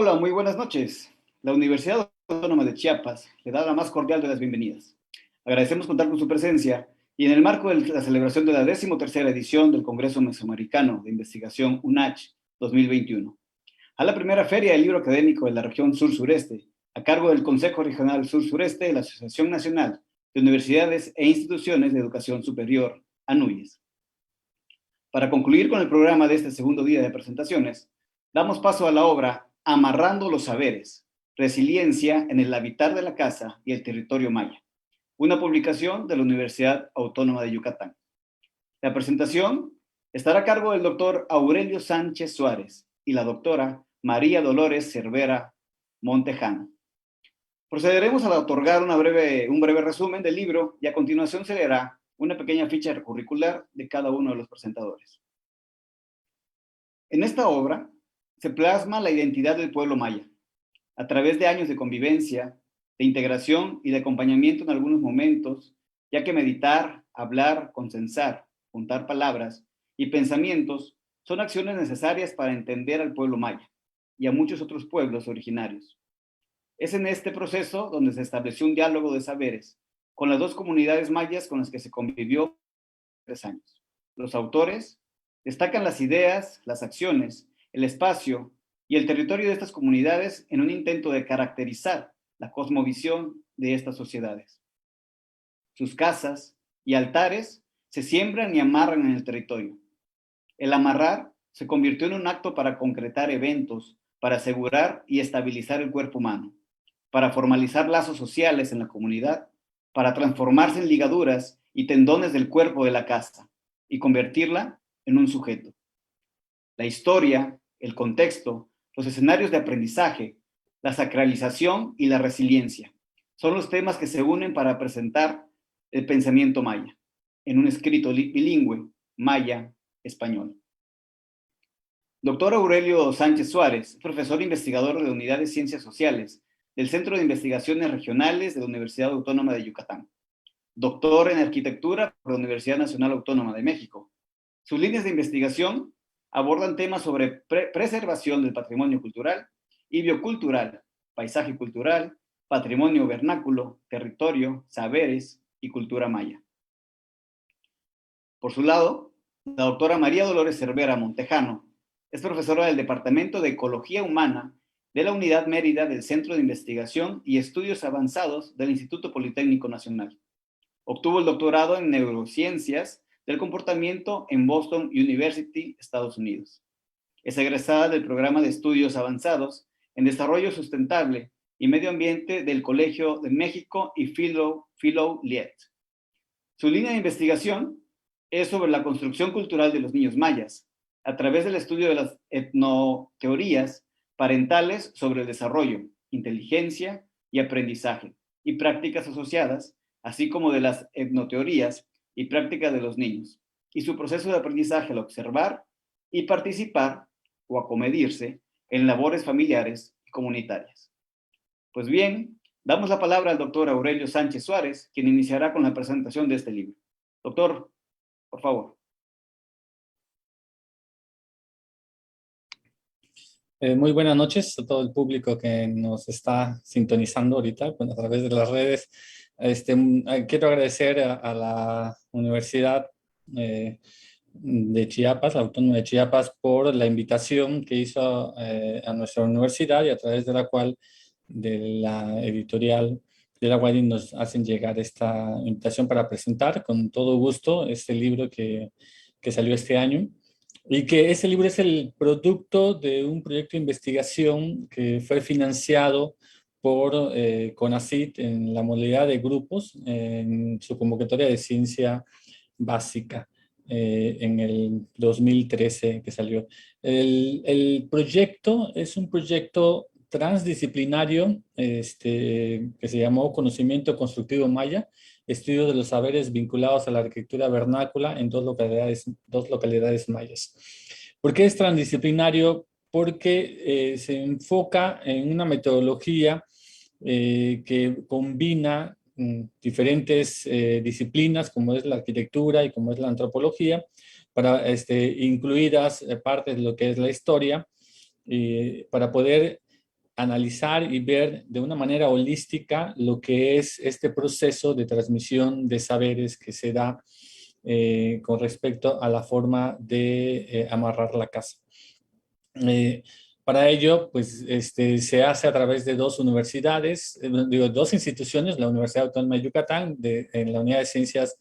Hola, muy buenas noches. La Universidad Autónoma de Chiapas le da la más cordial de las bienvenidas. Agradecemos contar con su presencia y en el marco de la celebración de la 13ª edición del Congreso Mesoamericano de Investigación UNACH 2021, a la primera feria del libro académico de la región sur-sureste, a cargo del Consejo Regional Sur-Sureste de la Asociación Nacional de Universidades e Instituciones de Educación Superior, ANUYES. Para concluir con el programa de este segundo día de presentaciones, damos paso a la obra Amarrando los Saberes, Resiliencia en el Habitar de la Casa y el Territorio Maya, una publicación de la Universidad Autónoma de Yucatán. La presentación estará a cargo del doctor Aurelio Sánchez Suárez y la doctora María Dolores Cervera Montejano. Procederemos a otorgar un breve resumen del libro y a continuación se leerá una pequeña ficha curricular de cada uno de los presentadores. En esta obra se plasma la identidad del pueblo maya, a través de años de convivencia, de integración y de acompañamiento en algunos momentos, ya que meditar, hablar, consensar, juntar palabras y pensamientos son acciones necesarias para entender al pueblo maya y a muchos otros pueblos originarios. Es en este proceso donde se estableció un diálogo de saberes con las dos comunidades mayas con las que se convivió 3 años. Los autores destacan las ideas, las acciones, el espacio y el territorio de estas comunidades en un intento de caracterizar la cosmovisión de estas sociedades. Sus casas y altares se siembran y amarran en el territorio. El amarrar se convirtió en un acto para concretar eventos, para asegurar y estabilizar el cuerpo humano, para formalizar lazos sociales en la comunidad, para transformarse en ligaduras y tendones del cuerpo de la casa y convertirla en un sujeto. La historia, el contexto, los escenarios de aprendizaje, la sacralización y la resiliencia son los temas que se unen para presentar el pensamiento maya en un escrito bilingüe maya-español. Doctor Aurelio Sánchez Suárez, profesor investigador de la Unidad de Ciencias Sociales del Centro de Investigaciones Regionales de la Universidad Autónoma de Yucatán. Doctor en Arquitectura por la Universidad Nacional Autónoma de México. Sus líneas de investigación abordan temas sobre preservación del patrimonio cultural y biocultural, paisaje cultural, patrimonio vernáculo, territorio, saberes y cultura maya. Por su lado, la doctora María Dolores Cervera Montejano es profesora del Departamento de Ecología Humana de la Unidad Mérida del Centro de Investigación y Estudios Avanzados del Instituto Politécnico Nacional. Obtuvo el doctorado en Neurociencias del Comportamiento en Boston University, Estados Unidos. Es egresada del Programa de Estudios Avanzados en Desarrollo Sustentable y Medio Ambiente del Colegio de México y Philo Liet. Su línea de investigación es sobre la construcción cultural de los niños mayas, a través del estudio de las etnoteorías parentales sobre el desarrollo, inteligencia y aprendizaje, y prácticas asociadas, así como de las etnoteorías y prácticas de los niños, y su proceso de aprendizaje al observar y participar o acomedirse en labores familiares y comunitarias. Pues bien, damos la palabra al doctor Aurelio Sánchez Suárez, quien iniciará con la presentación de este libro. Doctor, por favor. Muy buenas noches a todo el público que nos está sintonizando ahorita a través de las redes. Quiero agradecer a la Universidad de Chiapas, la Autónoma de Chiapas, por la invitación que hizo a nuestra universidad y a través de la cual, de la editorial de la UADY, nos hacen llegar esta invitación para presentar con todo gusto este libro que salió este año. Y que ese libro es el producto de un proyecto de investigación que fue financiado por CONACYT en la modalidad de grupos en su convocatoria de ciencia básica en el 2013 que salió. El proyecto es un proyecto transdisciplinario que se llamó Conocimiento Constructivo Maya, estudio de los saberes vinculados a la arquitectura vernácula en dos localidades mayas. ¿Por qué es transdisciplinario? Porque se enfoca en una metodología que combina diferentes disciplinas, como es la arquitectura y como es la antropología, para incluidas partes de lo que es la historia, para poder analizar y ver de una manera holística lo que es este proceso de transmisión de saberes que se da con respecto a la forma de amarrar la casa. Para ello, pues, se hace a través de dos universidades, dos instituciones, la Universidad Autónoma de Yucatán, en la Unidad de Ciencias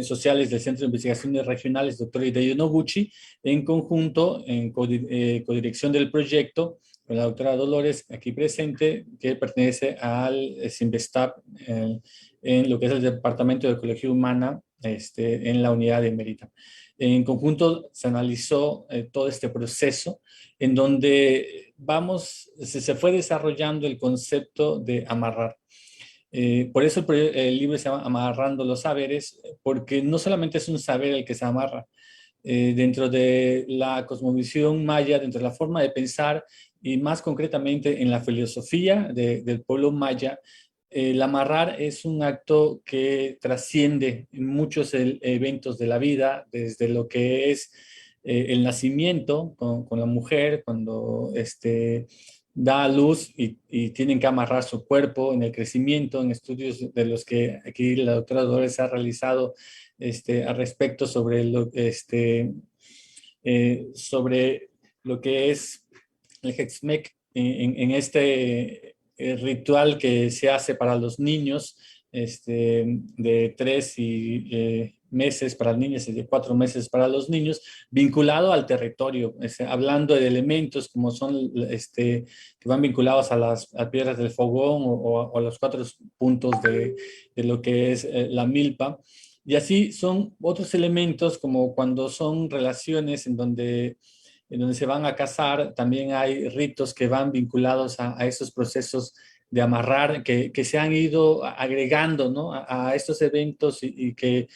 Sociales del Centro de Investigaciones Regionales, Dr. Hideo Noguchi, en conjunto, en codirección del proyecto, con la doctora Dolores, aquí presente, que pertenece al CIMBESTAB, en lo que es el Departamento de Ecología Humana, en la unidad de Mérida. En conjunto se analizó todo este proceso en donde se fue desarrollando el concepto de amarrar. Por eso el libro se llama Amarrando los Saberes, porque no solamente es un saber el que se amarra. Dentro de la cosmovisión maya, dentro de la forma de pensar y más concretamente en la filosofía del pueblo maya, el amarrar es un acto que trasciende muchos eventos de la vida, desde lo que es el nacimiento con la mujer, cuando da a luz y tienen que amarrar su cuerpo, en el crecimiento, en estudios de los que aquí la doctora Dolores ha realizado al respecto sobre lo que es el Hexmec en este ritual que se hace para los niños de 3 meses para las niñas y de 4 meses para los niños, vinculado al territorio, hablando de elementos como son que van vinculados a piedras del fogón o a los 4 puntos de lo que es la milpa. Y así son otros elementos como cuando son relaciones en donde se van a casar, también hay ritos que van vinculados a esos procesos de amarrar que se han ido agregando, ¿no? a estos eventos y que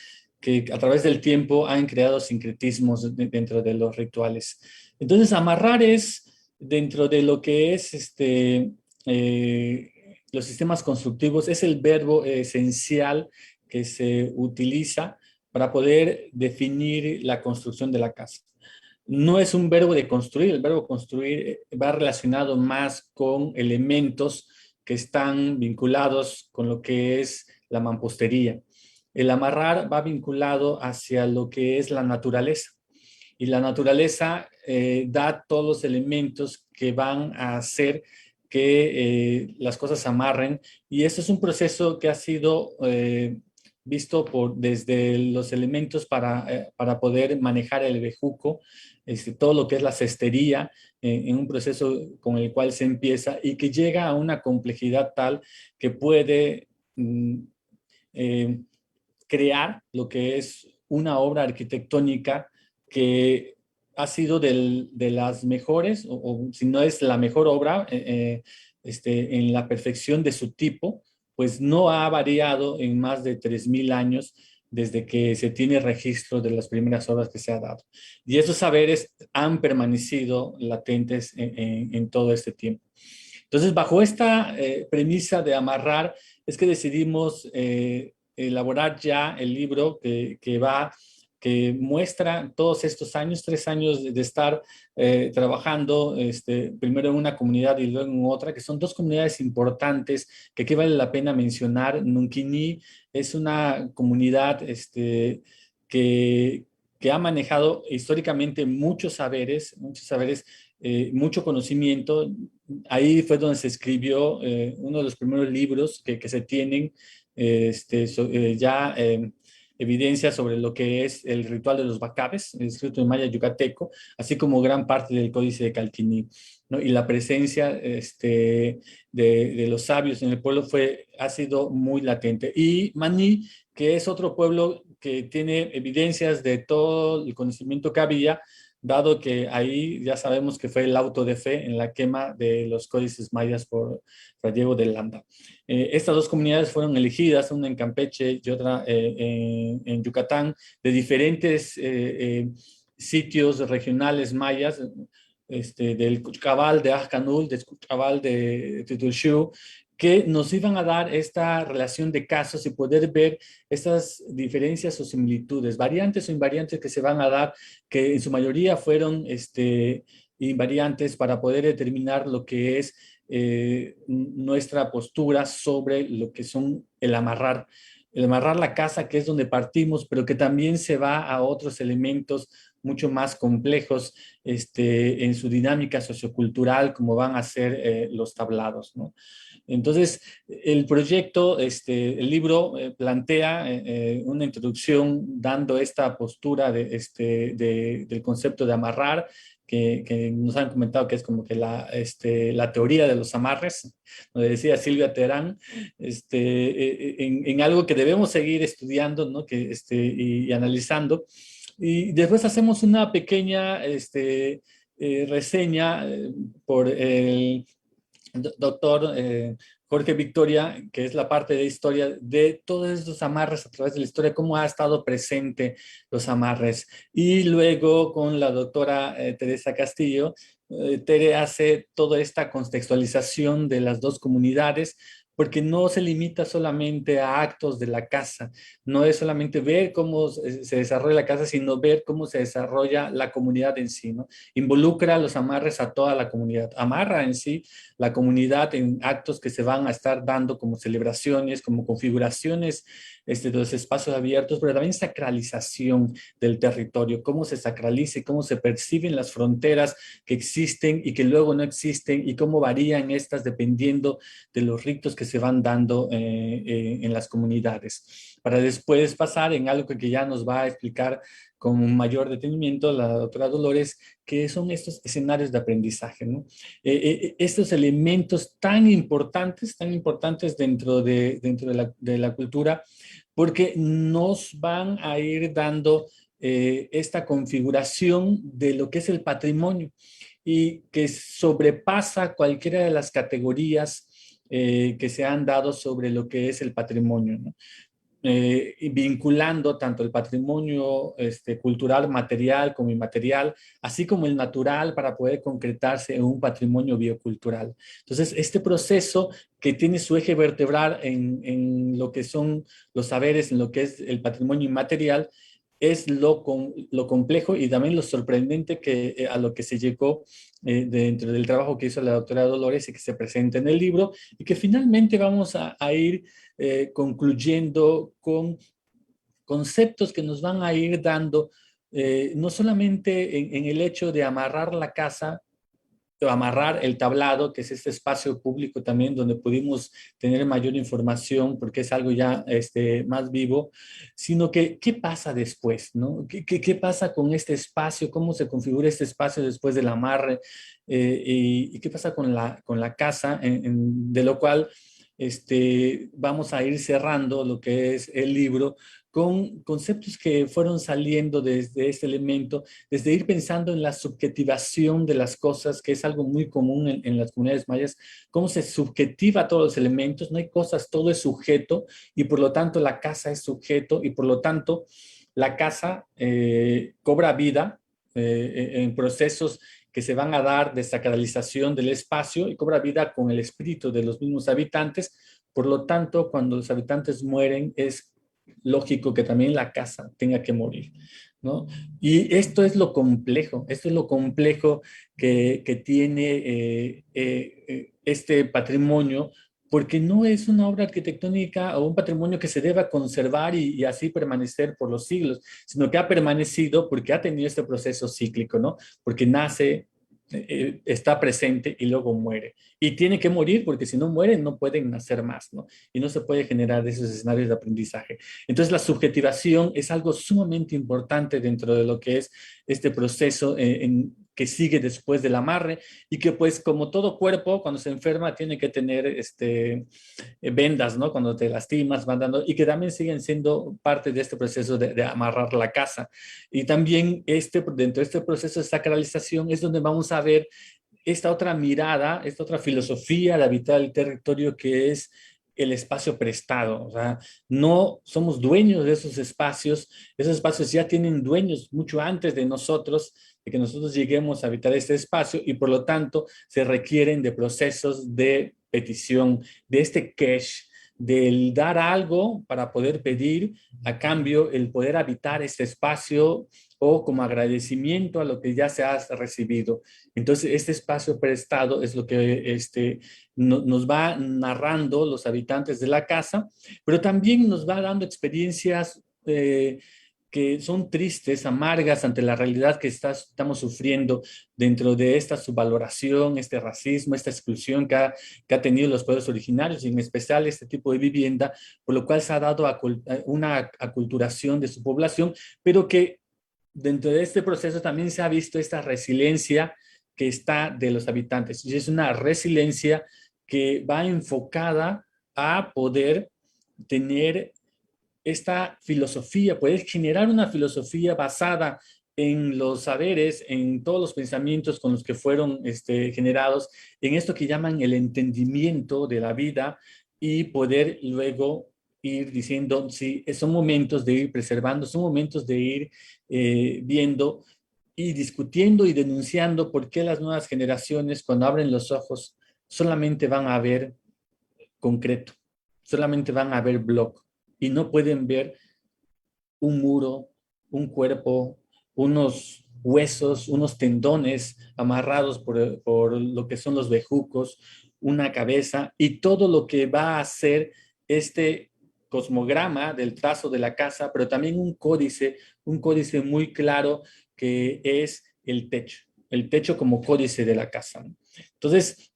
a través del tiempo han creado sincretismos dentro de los rituales. Entonces, amarrar es dentro de lo que es los sistemas constructivos, es el verbo esencial que se utiliza para poder definir la construcción de la casa. No es un verbo de construir, el verbo construir va relacionado más con elementos que están vinculados con lo que es la mampostería. El amarrar va vinculado hacia lo que es la naturaleza. Y la naturaleza da todos los elementos que van a hacer que las cosas se amarren. Y eso es un proceso que ha sido visto desde los elementos para poder manejar el bejuco, todo lo que es la cestería, en un proceso con el cual se empieza y que llega a una complejidad tal que puede crear lo que es una obra arquitectónica que ha sido de las mejores, o si no es la mejor obra, en la perfección de su tipo, pues no ha variado en más de 3.000 años desde que se tiene registro de las primeras obras que se ha dado. Y esos saberes han permanecido latentes en todo este tiempo. Entonces, bajo esta premisa de amarrar, es que decidimos elaborar ya el libro que muestra todos estos años, 3 años de estar trabajando, primero en una comunidad y luego en otra, que son dos comunidades importantes que aquí vale la pena mencionar. Nunquini es una comunidad que ha manejado históricamente muchos saberes, mucho conocimiento. Ahí fue donde se escribió uno de los primeros libros que se tienen evidencia sobre lo que es el ritual de los bacabes, escrito en maya yucateco, así como gran parte del códice de Calquiní, ¿no? Y la presencia de los sabios en el pueblo ha sido muy latente. Y Maní, que es otro pueblo que tiene evidencias de todo el conocimiento que había, dado que ahí ya sabemos que fue el auto de fe en la quema de los códices mayas por Fray Diego de Landa. Estas dos comunidades fueron elegidas, una en Campeche y otra en Yucatán, de diferentes sitios regionales mayas, del Cuchcabal de Ajcanul, del Cuchcabal de Tutulxu, que nos iban a dar esta relación de casos y poder ver estas diferencias o similitudes, variantes o invariantes que se van a dar, que en su mayoría fueron invariantes para poder determinar lo que es nuestra postura sobre lo que son el amarrar la casa, que es donde partimos, pero que también se va a otros elementos mucho más complejos en su dinámica sociocultural, como van a ser los tablados, ¿no? Entonces, el proyecto, el libro plantea una introducción dando esta postura del concepto de amarrar, que nos han comentado que es como que la teoría de los amarres, donde decía Silvia Terán, en algo que debemos seguir estudiando, ¿no? Y analizando. Y después hacemos una pequeña reseña por el doctor Jorge Victoria, que es la parte de historia de todos estos amarres a través de la historia, cómo ha estado presente los amarres. Y luego con la doctora Teresa Castillo, Tere hace toda esta contextualización de las dos comunidades, porque no se limita solamente a actos de la casa, no es solamente ver cómo se desarrolla la casa, sino ver cómo se desarrolla la comunidad en sí, ¿no? Involucra los amarres a toda la comunidad, amarra en sí la comunidad en actos que se van a estar dando como celebraciones, como configuraciones de los espacios abiertos, pero también sacralización del territorio, cómo se sacraliza y cómo se perciben las fronteras que existen y que luego no existen y cómo varían estas dependiendo de los ritos que se van dando en las comunidades. Para después pasar en algo que ya nos va a explicar con mayor detenimiento la doctora Dolores, que son estos escenarios de aprendizaje, ¿no? Estos elementos tan importantes dentro de la cultura, porque nos van a ir dando esta configuración de lo que es el patrimonio y que sobrepasa cualquiera de las categorías que se han dado sobre lo que es el patrimonio, ¿no? Vinculando tanto el patrimonio cultural material como inmaterial, así como el natural para poder concretarse en un patrimonio biocultural. Entonces, este proceso que tiene su eje vertebral en lo que son los saberes, en lo que es el patrimonio inmaterial, es lo complejo y también lo sorprendente a lo que se llegó dentro del trabajo que hizo la doctora Dolores y que se presenta en el libro y que finalmente vamos a ir concluyendo con conceptos que nos van a ir dando, no solamente en el hecho de amarrar la casa, o amarrar el tablado, que es este espacio público también donde pudimos tener mayor información porque es algo ya más vivo, sino que qué pasa después, ¿no? ¿Qué pasa con este espacio? ¿Cómo se configura este espacio después del amarre? Y qué pasa con la casa, de lo cual vamos a ir cerrando lo que es el libro con conceptos que fueron saliendo desde este elemento, desde ir pensando en la subjetivación de las cosas, que es algo muy común en las comunidades mayas, cómo se subjetiva todos los elementos, no hay cosas, todo es sujeto y por lo tanto la casa es sujeto y por lo tanto la casa cobra vida en procesos que se van a dar de sacralización del espacio y cobra vida con el espíritu de los mismos habitantes. Por lo tanto, cuando los habitantes mueren, es lógico que también la casa tenga que morir, ¿no? Y esto es lo complejo que tiene este patrimonio, porque no es una obra arquitectónica o un patrimonio que se deba conservar y así permanecer por los siglos, sino que ha permanecido porque ha tenido este proceso cíclico, ¿no? Porque nace, está presente y luego muere. Y tiene que morir porque si no muere no pueden nacer más, ¿no? Y no se puede generar esos escenarios de aprendizaje. Entonces la subjetivación es algo sumamente importante dentro de lo que es este proceso que sigue después del amarre y que pues como todo cuerpo cuando se enferma tiene que tener vendas, ¿no? Cuando te lastimas van dando y que también siguen siendo parte de este proceso de amarrar la casa. Y también dentro de este proceso de sacralización es donde vamos a ver esta otra mirada, esta otra filosofía de habitar el territorio que es el espacio prestado. O sea, no somos dueños de esos espacios ya tienen dueños mucho antes de nosotros, de que nosotros lleguemos a habitar este espacio y por lo tanto se requieren de procesos de petición, de este cash, del dar algo para poder pedir a cambio el poder habitar este espacio o como agradecimiento a lo que ya se ha recibido. Entonces, este espacio prestado es lo que nos va narrando los habitantes de la casa, pero también nos va dando experiencias que son tristes, amargas ante la realidad que estamos sufriendo dentro de esta subvaloración, este racismo, esta exclusión que ha tenido los pueblos originarios, y en especial este tipo de vivienda, por lo cual se ha dado una aculturación de su población, pero que dentro de este proceso también se ha visto esta resiliencia que está de los habitantes. Y es una resiliencia que va enfocada a poder tener esta filosofía, poder generar una filosofía basada en los saberes, en todos los pensamientos con los que fueron generados, en esto que llaman el entendimiento de la vida, y poder luego ir diciendo, sí, son momentos de ir preservando, son momentos de ir viendo y discutiendo y denunciando por qué las nuevas generaciones, cuando abren los ojos, solamente van a ver concreto, solamente van a ver bloque y no pueden ver un muro, un cuerpo, unos huesos, unos tendones amarrados por lo que son los bejucos, una cabeza y todo lo que va a ser este cosmograma del trazo de la casa, pero también un códice muy claro que es el techo como códice de la casa. Entonces,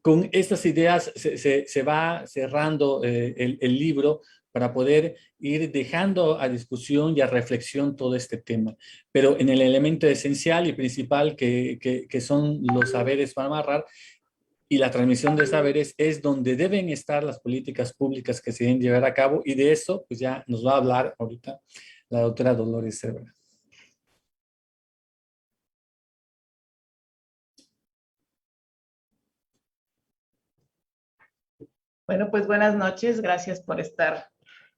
con estas ideas se va cerrando el libro para poder ir dejando a discusión y a reflexión todo este tema. Pero en el elemento esencial y principal que son los saberes para amarrar y la transmisión de saberes es donde deben estar las políticas públicas que se deben llevar a cabo, y de eso pues ya nos va a hablar ahorita la doctora Dolores Cervera. Bueno, pues buenas noches. Gracias por estar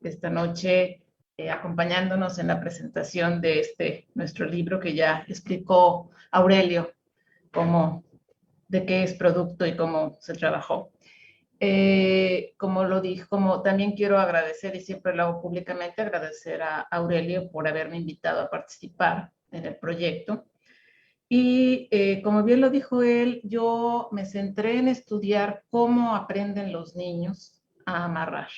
esta noche acompañándonos en la presentación de nuestro libro que ya explicó Aurelio de qué es producto y cómo se trabajó. Como lo dijo, como también quiero agradecer, y siempre lo hago públicamente, agradecer a Aurelio por haberme invitado a participar en el proyecto. Y como bien lo dijo él, yo me centré en estudiar cómo aprenden los niños a amarrar.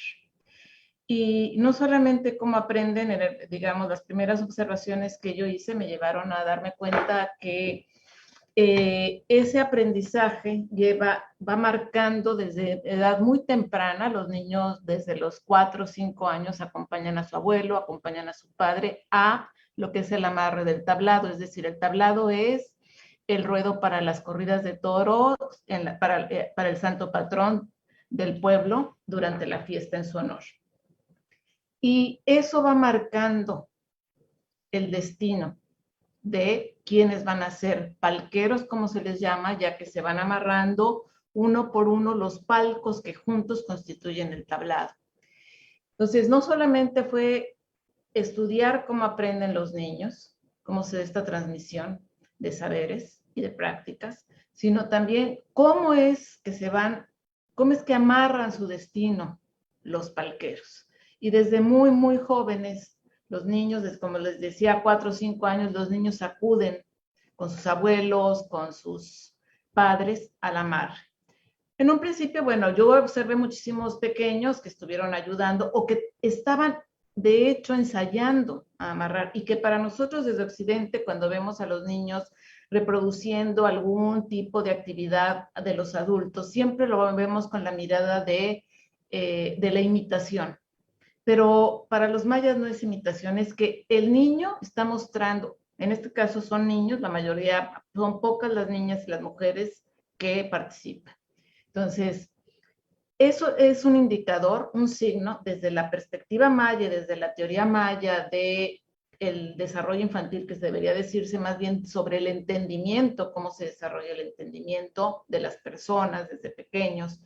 Y no solamente cómo aprenden, digamos, las primeras observaciones que yo hice me llevaron a darme cuenta que ese aprendizaje va marcando desde edad muy temprana. Los niños desde los 4 o 5 años acompañan a su abuelo, acompañan a su padre a lo que es el amarre del tablado. Es decir, el tablado es el ruedo para las corridas de toros, para el santo patrón del pueblo durante la fiesta en su honor. Y eso va marcando el destino de quienes van a ser palqueros, como se les llama, ya que se van amarrando uno por uno los palcos que juntos constituyen el tablado. Entonces, no solamente fue estudiar cómo aprenden los niños, cómo se da esta transmisión de saberes y de prácticas, sino también cómo es que amarran su destino los palqueros. Y desde muy, muy jóvenes, los niños, como les decía, 4 o 5 años, los niños acuden con sus abuelos, con sus padres al amarre. En un principio, bueno, yo observé muchísimos pequeños que estuvieron ayudando o que estaban, de hecho, ensayando a amarrar, y que para nosotros desde Occidente, cuando vemos a los niños reproduciendo algún tipo de actividad de los adultos, siempre lo vemos con la mirada de la imitación. Pero para los mayas no es imitación, es que el niño está mostrando, en este caso son niños, la mayoría, son pocas las niñas y las mujeres que participan. Entonces, eso es un indicador, un signo desde la perspectiva maya, desde la teoría maya de el desarrollo infantil, que debería decirse más bien sobre el entendimiento, cómo se desarrolla el entendimiento de las personas desde pequeños.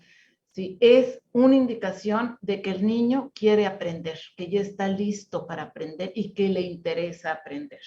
Sí, es una indicación de que el niño quiere aprender, que ya está listo para aprender y que le interesa aprender.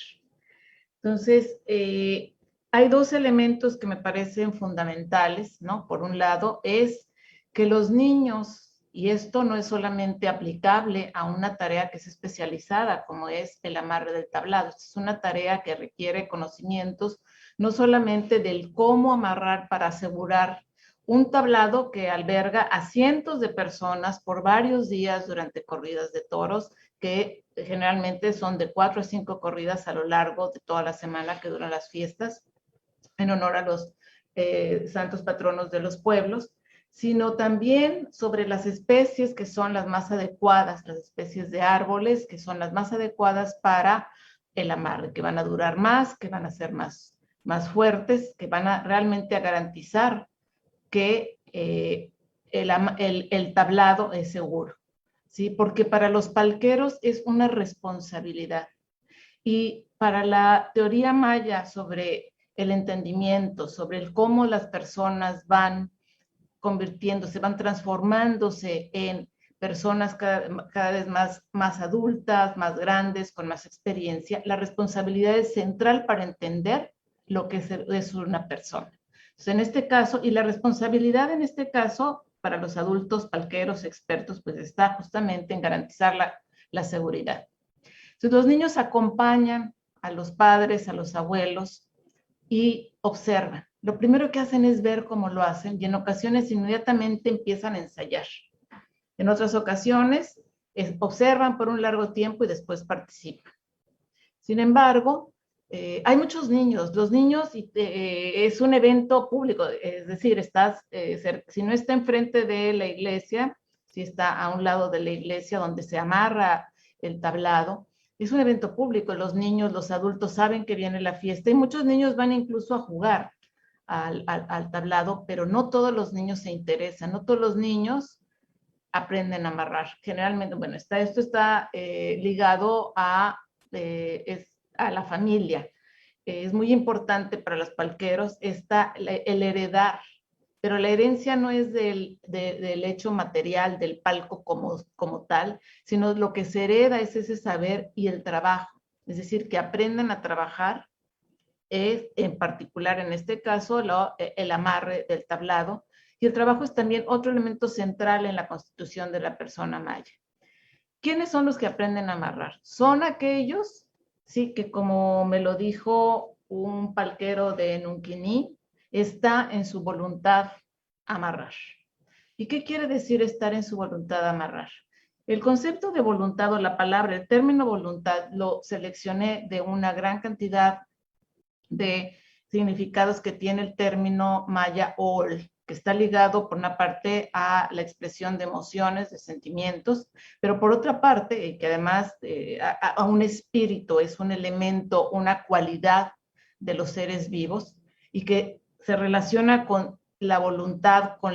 Entonces, hay dos elementos que me parecen fundamentales, ¿no? Por un lado, es que los niños Y esto no es solamente aplicable a una tarea que es especializada, como es el amarre del tablado. Esta es una tarea que requiere conocimientos no solamente del cómo amarrar para asegurar un tablado que alberga a cientos de personas por varios días durante corridas de toros, que generalmente son de 4 a 5 corridas a lo largo de toda la semana que duran las fiestas, en honor a los santos patronos de los pueblos, sino también sobre las especies que son las más adecuadas, las especies de árboles que son las más adecuadas para el amarre, que van a durar más, que van a ser más fuertes, que van a realmente a garantizar que el tablado es seguro, ¿sí? Porque para los palqueros es una responsabilidad. Y para la teoría maya sobre el entendimiento, sobre el cómo las personas van convirtiéndose, van transformándose en personas cada vez más adultas, más grandes, con más experiencia, la responsabilidad es central para entender lo que es una persona. Entonces, en este caso, y la responsabilidad en este caso, para los adultos palqueros expertos, pues está justamente en garantizar la seguridad. Entonces, los niños acompañan a los padres, a los abuelos y observan. Lo primero que hacen es ver cómo lo hacen y en ocasiones inmediatamente empiezan a ensayar. En otras ocasiones observan por un largo tiempo y después participan. Sin embargo, hay muchos niños. Los niños es un evento público, es decir, si no está enfrente de la iglesia, si está a un lado de la iglesia donde se amarra el tablado, es un evento público. Los niños, los adultos saben que viene la fiesta y muchos niños van incluso a jugar al tablado, pero no todos los niños se interesan, no todos los niños aprenden a amarrar. Generalmente, bueno, esto está ligado a la familia. Es muy importante para los palqueros el heredar, pero la herencia no es del hecho material, del palco como tal, sino lo que se hereda es ese saber y el trabajo. Es decir, que aprendan a trabajar, en particular en este caso el amarre del tablado, y el trabajo es también otro elemento central en la constitución de la persona maya. ¿Quiénes son los que aprenden a amarrar? Son aquellos, sí, que como me lo dijo un palquero de Nunquiní, está en su voluntad amarrar. ¿Y qué quiere decir estar en su voluntad amarrar? El concepto de voluntad o la palabra, el término voluntad, lo seleccioné de una gran cantidad de significados que tiene el término maya ol, que está ligado por una parte a la expresión de emociones, de sentimientos, pero por otra parte, y que además a un espíritu es un elemento, una cualidad de los seres vivos y que se relaciona con la voluntad, con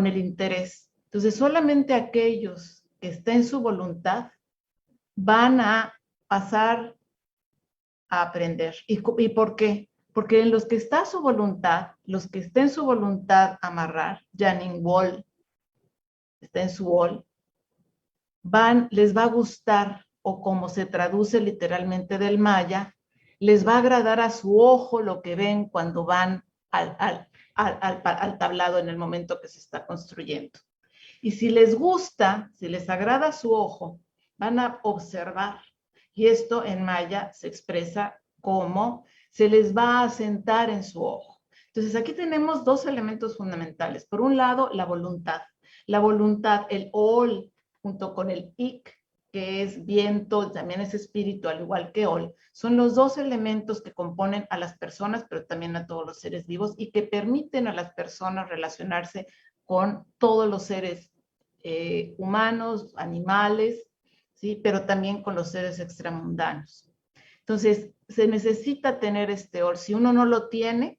el interés. Entonces, solamente aquellos que estén en su voluntad van a pasar a aprender. ¿Y por qué? Porque en los que está su voluntad, los que estén su voluntad amarrar, Janin Wol, está en su Wol, les va a gustar, o como se traduce literalmente del maya, les va a agradar a su ojo lo que ven cuando van al tablado en el momento que se está construyendo. Y si les gusta, si les agrada a su ojo, van a observar. Y esto en maya se expresa como se les va a asentar en su ojo. Entonces aquí tenemos dos elementos fundamentales. Por un lado, la voluntad. La voluntad, el ol, junto con el ik, que es viento, también es espíritu, al igual que ol, son los dos elementos que componen a las personas, pero también a todos los seres vivos y que permiten a las personas relacionarse con todos los seres humanos, animales, ¿sí? Pero también con los seres extramundanos. Entonces, se necesita tener este or. Si uno no lo tiene,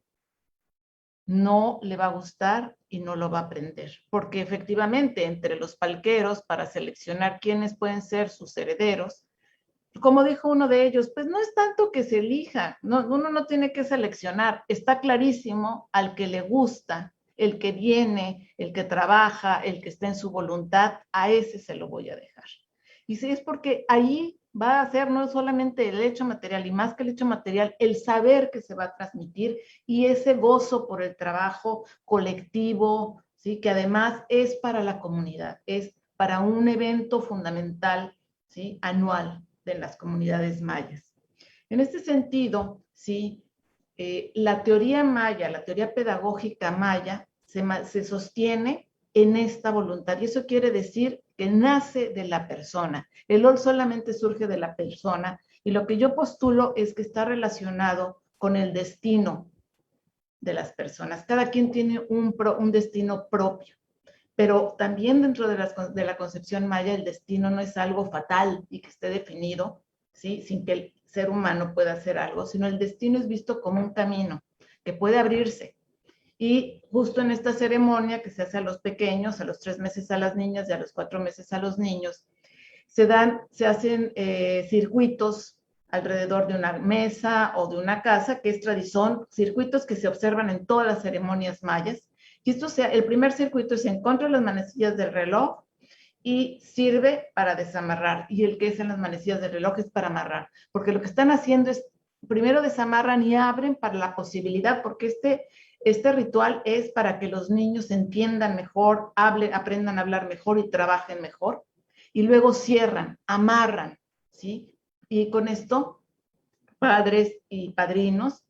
no le va a gustar y no lo va a aprender. Porque efectivamente, entre los palqueros, para seleccionar quiénes pueden ser sus herederos, como dijo uno de ellos, pues no es tanto que se elija, no, uno no tiene que seleccionar, está clarísimo al que le gusta, el que viene, el que trabaja, el que está en su voluntad, a ese se lo voy a dejar. Y sí, es porque ahí va a ser no solamente el hecho material, y más que el hecho material, el saber que se va a transmitir y ese gozo por el trabajo colectivo, ¿sí? Que además es para la comunidad, es para un evento fundamental, ¿sí? Anual de las comunidades mayas. En este sentido, ¿sí? La teoría maya, la teoría pedagógica maya, se sostiene en esta voluntad. Y eso quiere decir que nace de la persona. El rol solamente surge de la persona. Y lo que yo postulo es que está relacionado con el destino de las personas. Cada quien tiene un destino propio. Pero también dentro de la concepción maya, el destino no es algo fatal y que esté definido, ¿sí? Sin que el ser humano pueda hacer algo, sino el destino es visto como un camino que puede abrirse. Y justo en esta ceremonia que se hace a los pequeños, a los 3 meses a las niñas y a los 4 meses a los niños, se hacen circuitos alrededor de una mesa o de una casa, que es tradición, circuitos que se observan en todas las ceremonias mayas. Y el primer circuito es en contra de las manecillas del reloj y sirve para desamarrar. Y el que es en las manecillas del reloj es para amarrar. Porque lo que están haciendo es, primero desamarran y abren para la posibilidad, porque este ritual es para que los niños entiendan mejor, aprendan a hablar mejor y trabajen mejor. Y luego cierran, amarran, ¿sí? Y con esto, padres y padrinos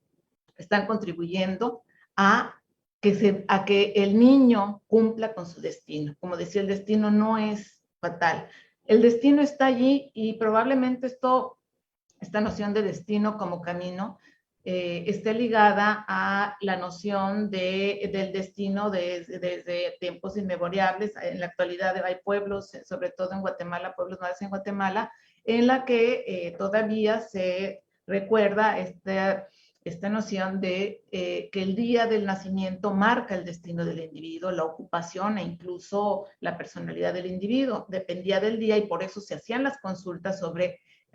están contribuyendo a que el niño cumpla con su destino. Como decía, el destino no es fatal. El destino está allí y probablemente esta noción de destino como camino esté ligada a la noción del destino desde tiempos inmemorables. En la actualidad hay pueblos, sobre todo en Guatemala, pueblos mayas en Guatemala, en la que todavía se recuerda esta noción de que el día del nacimiento marca el destino del individuo, la ocupación e incluso la personalidad del individuo. Dependía del día y por eso se hacían las consultas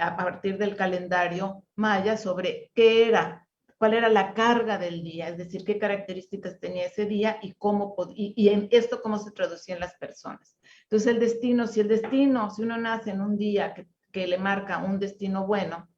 a partir del calendario maya, sobre cuál era la carga del día, es decir, qué características tenía ese día y en esto cómo se traducía en las personas. Entonces si uno nace en un día que le marca un destino bueno,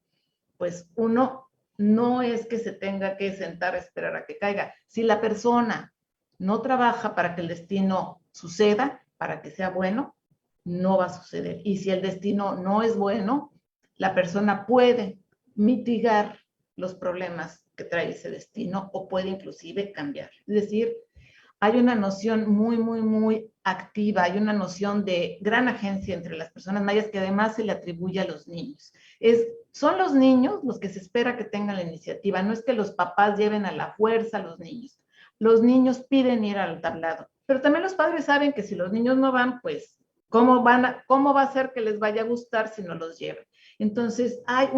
pues uno no es que se tenga que sentar a esperar a que caiga. Si la persona no trabaja para que el destino suceda, para que sea bueno, no va a suceder. Y si el destino no es bueno, la persona puede mitigar los problemas que trae ese destino o puede inclusive cambiar. Es decir, hay una noción muy, muy, muy activa, hay una noción de gran agencia entre las personas mayas que además se le atribuye a los niños. Son los niños los que se espera que tengan la iniciativa, no es que los papás lleven a la fuerza a los niños. Los niños piden ir al tablado, pero también los padres saben que si los niños no van, pues, ¿cómo va a ser que les vaya a gustar si no los llevan? Entonces, hay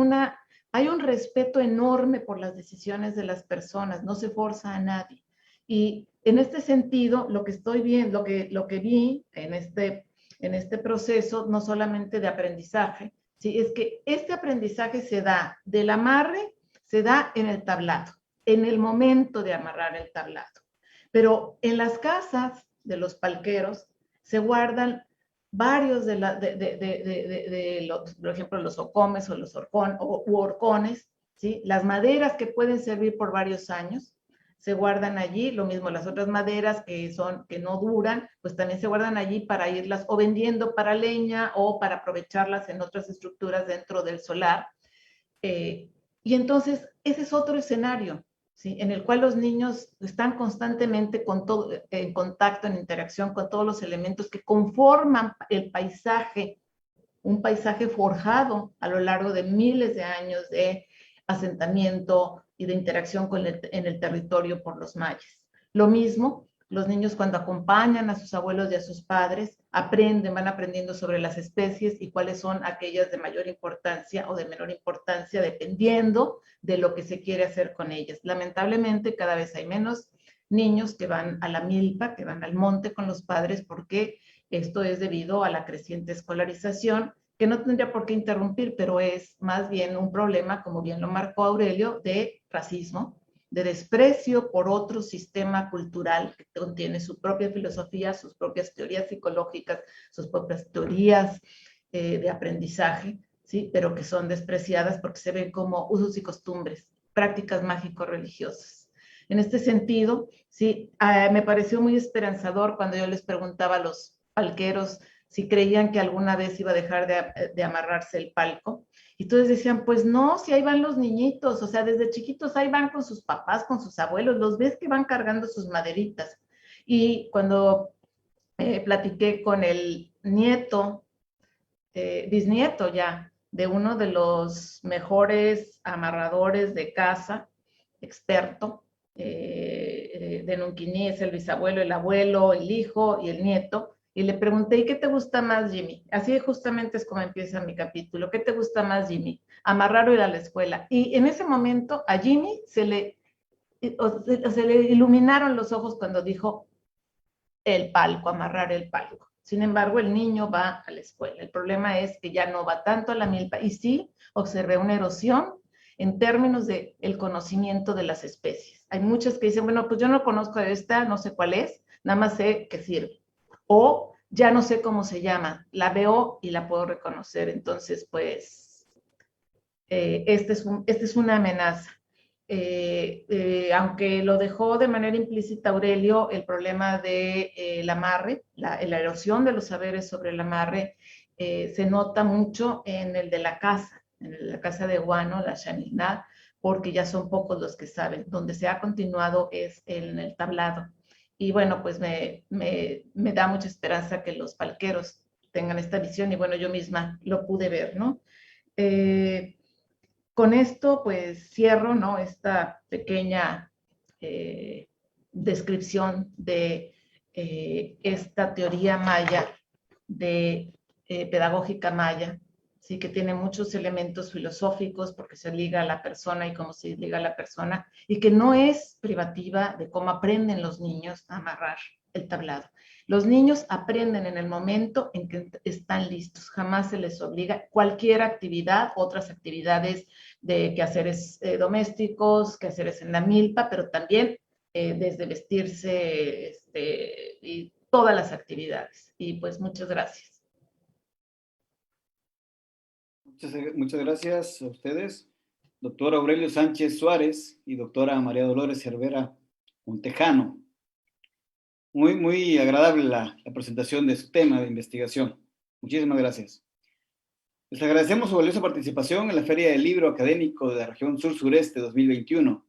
un respeto enorme por las decisiones de las personas, no se forza a nadie. Y en este sentido, lo que estoy viendo, lo que vi en este proceso, no solamente de aprendizaje, ¿sí? Es que este aprendizaje se da del amarre, se da en el tablado, en el momento de amarrar el tablado. Pero en las casas de los palqueros se guardan varios por ejemplo, los ocomes o los horcones, ¿sí? Las maderas que pueden servir por varios años se guardan allí, lo mismo las otras maderas que no duran, pues también se guardan allí para irlas o vendiendo para leña o para aprovecharlas en otras estructuras dentro del solar. Y entonces ese es otro escenario, ¿sí? En el cual los niños están constantemente en contacto, en interacción con todos los elementos que conforman el paisaje, un paisaje forjado a lo largo de miles de años de asentamiento y de interacción en el territorio por los mayas. Lo mismo, los niños cuando acompañan a sus abuelos y a sus padres, van aprendiendo sobre las especies y cuáles son aquellas de mayor importancia o de menor importancia, dependiendo de lo que se quiere hacer con ellas. Lamentablemente, cada vez hay menos niños que van a la milpa, que van al monte con los padres, porque esto es debido a la creciente escolarización, que no tendría por qué interrumpir, pero es más bien un problema, como bien lo marcó Aurelio, de racismo, de desprecio por otro sistema cultural que contiene su propia filosofía, sus propias teorías psicológicas, sus propias teorías de aprendizaje, ¿sí? Pero que son despreciadas porque se ven como usos y costumbres, prácticas mágico-religiosas. En este sentido, sí, me pareció muy esperanzador cuando yo les preguntaba a los palqueros si creían que alguna vez iba a dejar de amarrarse el palco. Y todos decían, pues no, si ahí van los niñitos, o sea, desde chiquitos ahí van con sus papás, con sus abuelos, los ves que van cargando sus maderitas. Y cuando platiqué con el nieto, bisnieto ya, de uno de los mejores amarradores de casa, experto, de Nunquiní, es el bisabuelo, el abuelo, el hijo y el nieto, y le pregunté, ¿y qué te gusta más, Jimmy? Así justamente es como empieza mi capítulo. ¿Qué te gusta más, Jimmy? Amarrar o ir a la escuela. Y en ese momento a Jimmy se le iluminaron los ojos cuando dijo el palco, amarrar el palco. Sin embargo, el niño va a la escuela. El problema es que ya no va tanto a la milpa. Y sí, observé una erosión en términos del conocimiento de las especies. Hay muchas que dicen, bueno, pues yo no conozco esta, no sé cuál es, nada más sé que sirve. O ya no sé cómo se llama, la veo y la puedo reconocer. Entonces, pues, esta es una amenaza. Aunque lo dejó de manera implícita Aurelio, el problema del amarre, la erosión de los saberes sobre el amarre, se nota mucho en el de la casa de Guano, la Shaninat, porque ya son pocos los que saben. Donde se ha continuado es en el tablado. Y bueno, pues me da mucha esperanza que los palqueros tengan esta visión y bueno, yo misma lo pude ver, ¿no? Con esto, pues cierro, ¿no? Esta pequeña descripción de esta teoría maya, de pedagógica maya, sí, que tiene muchos elementos filosóficos porque se liga a la persona y cómo se liga a la persona, y que no es privativa de cómo aprenden los niños a amarrar el tablado. Los niños aprenden en el momento en que están listos, jamás se les obliga cualquier actividad, otras actividades de quehaceres domésticos, quehaceres en la milpa, pero también desde vestirse y todas las actividades. Y pues muchas gracias. Muchas gracias a ustedes, doctor Aurelio Sánchez Suárez y doctora María Dolores Cervera Montejano. Muy agradable la presentación de su tema de investigación. Muchísimas gracias. Les agradecemos su valiosa participación en la Feria del Libro Académico de la Región Sur-Sureste 2021.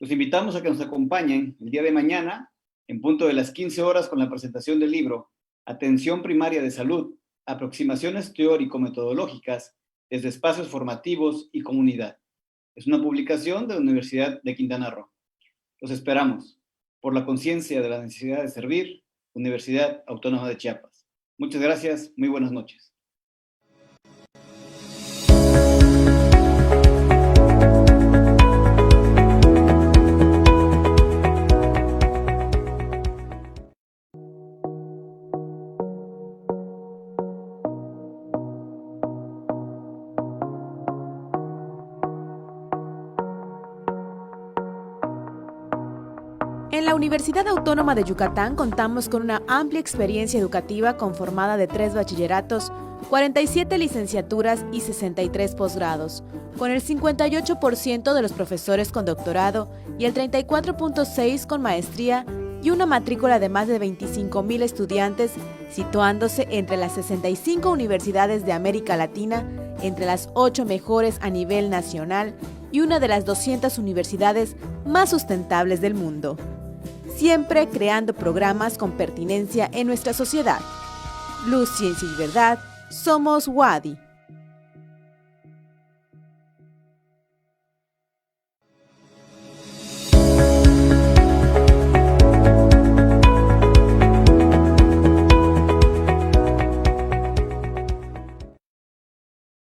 Los invitamos a que nos acompañen el día de mañana, en punto de las 15 horas, con la presentación del libro Atención Primaria de Salud, aproximaciones teórico-metodológicas desde espacios formativos y comunidad. Es una publicación de la Universidad de Quintana Roo. Los esperamos. Por la conciencia de la necesidad de servir, Universidad Autónoma de Chiapas. Muchas gracias, muy buenas noches. En la Universidad Autónoma de Yucatán contamos con una amplia experiencia educativa conformada de 3 bachilleratos, 47 licenciaturas y 63 posgrados, con el 58% de los profesores con doctorado y el 34.6% con maestría y una matrícula de más de 25,000 estudiantes, situándose entre las 65 universidades de América Latina, entre las 8 mejores a nivel nacional y una de las 200 universidades más sustentables del mundo. Siempre creando programas con pertinencia en nuestra sociedad. Luz, Ciencia y Verdad, somos WADI.